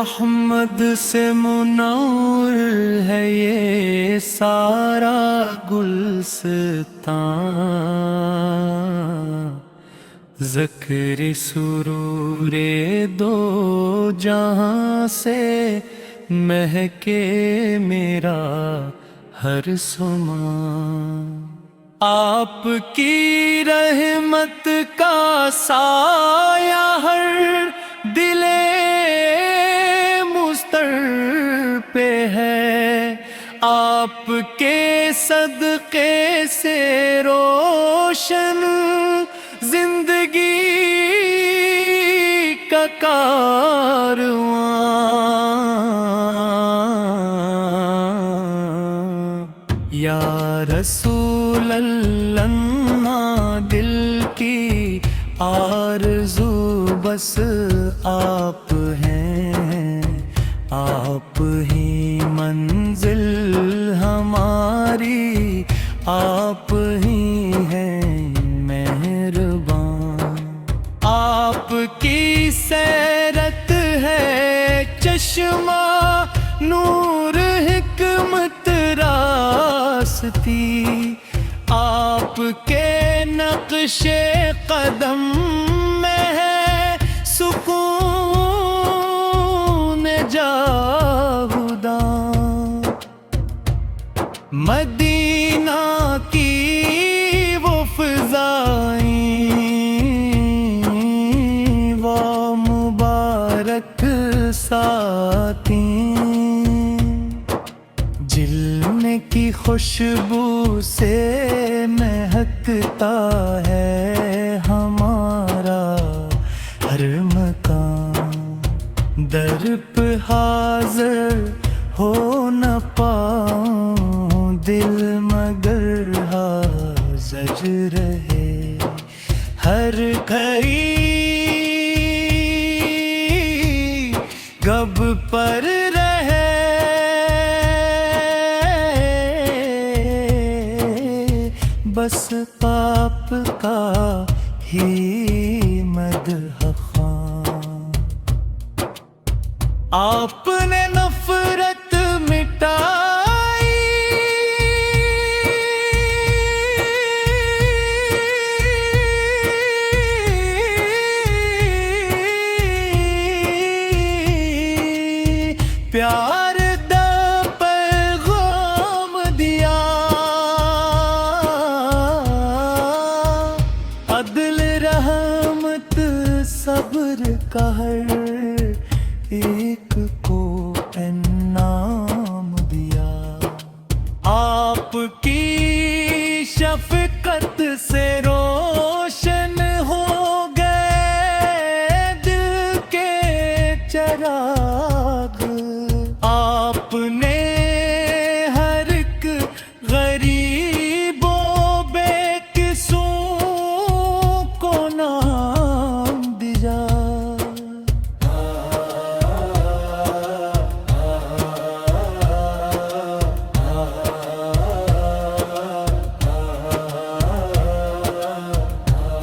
رحمت سے منور ہے یہ سارا گلستان، ذکر سرور دو جہاں سے مہکے میرا ہر سامان۔ آپ کی رحمت کا سایہ ہر دل مضطر پہ ہے، آپ کے صدقے سے روشن زندگی کا کارواں۔ یا رسول اللہ دل کی آرزو بس آپ ہیں، آپ ہی منزل ہماری، آپ ہی ہیں مہربان۔ آپ کی سیرت ہے چشمہ نور حکمت راستی، آپ کے نقش قدم میں ہے سکون جاوداں۔ مدینہ کی وہ فضائیں، وہ مبارک ساتیں، جلن کی خوشبو سے مہکتا ہے ہمارا ہر مکان۔ در پہ حاضر ہو نہ پاؤں دل مگر حاضر رہے، ہر گھڑی گب پر رہے، بس آپ کا ہی مدح خواں۔ آپ نے نفرت مٹائی، پیار دا پیغام دیا، عدل رحمت صبر کا ہر ایک کو انعام دیا۔ آپ کی شفقت سے روشن ہو گئے دل کے چراغ، آپ نے ہر ایک غریب و بے قصوں کو نام دیا۔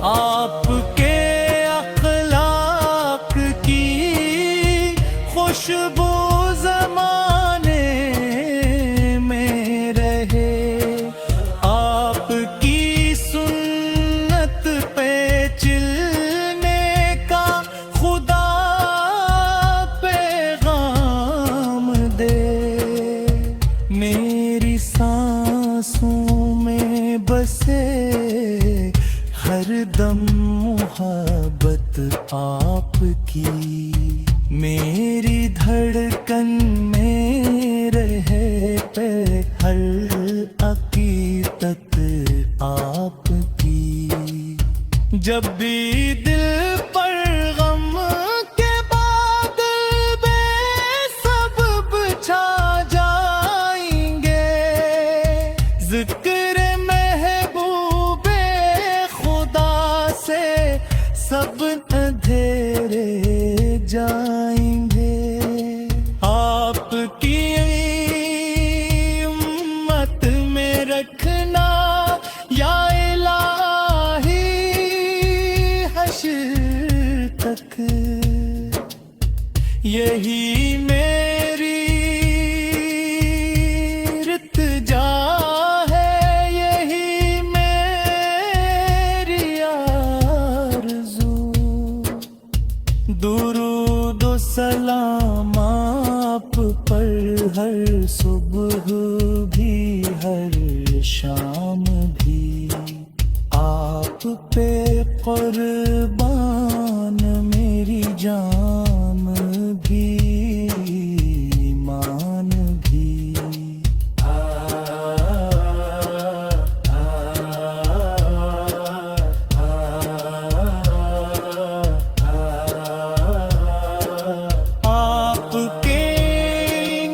آپ کے اخلاق کی خوشبو زمانے میں رہے، آپ کی سنت پہ چلنے کا خدا پیغام دے۔ میری سانسوں میں بسے ہر دم محبت آپ کی، میری دھڑکن میں رہے پہ ہر عقیدت آپ کی۔ جب بھی دل پر غم کے بادل بے سبب چھا جائیں گے، ذکر محبوب خدا سے سب اندھیرے جائیں گے۔ آپ کی امت میں رکھنا یا الہی حشر تک، یہی میری التجا ہے، یہی میری آرزو، درود و سلام آپ پر ہر صبح بھی ہر شام بھی، آپ پہ قربان میری جان بھی ایمان بھی۔ آپ کے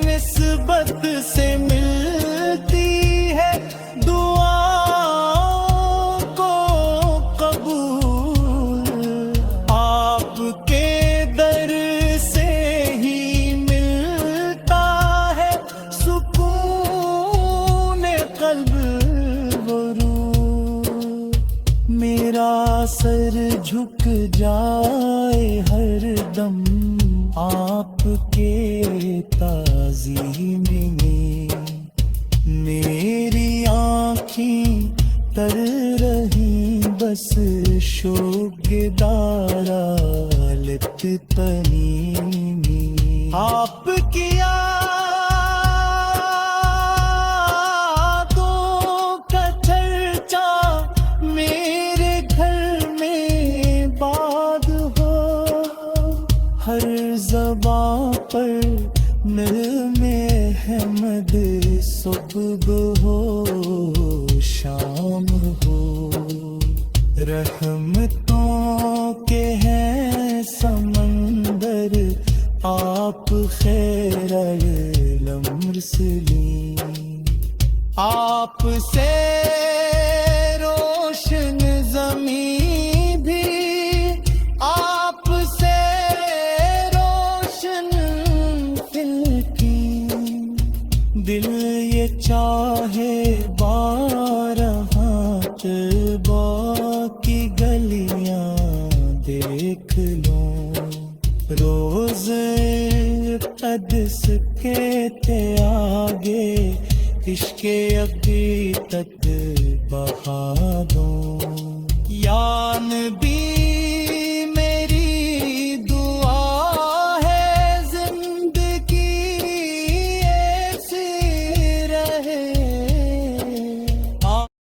نسبت سے ملتی ہے دعاؤں کو قبول، آپ کے در سے ہی ملتا ہے سکون قلب و روح، میرا سر جھک جائے ہر دم آپ کے تعظیم میں، میری آنکھیں تر رہی بس شوقدارالت تنیمی، آپ کی یادوں کا چرچا میرے گھر میں باد ہو، ہر زباں پر نغمِ احمد صبح ہو شام ہو، رحمتوں کے ہیں سمندر آپ خیر المرسلین، آپ سے روشن زمین بھی، آپ سے روشن فلکین، دل یہ چاہے بارہاں طیبہ کی گلیاں دیکھ لوں، روز قدس کے تے آگے عشق عقیدت بہا دوں، یا نبی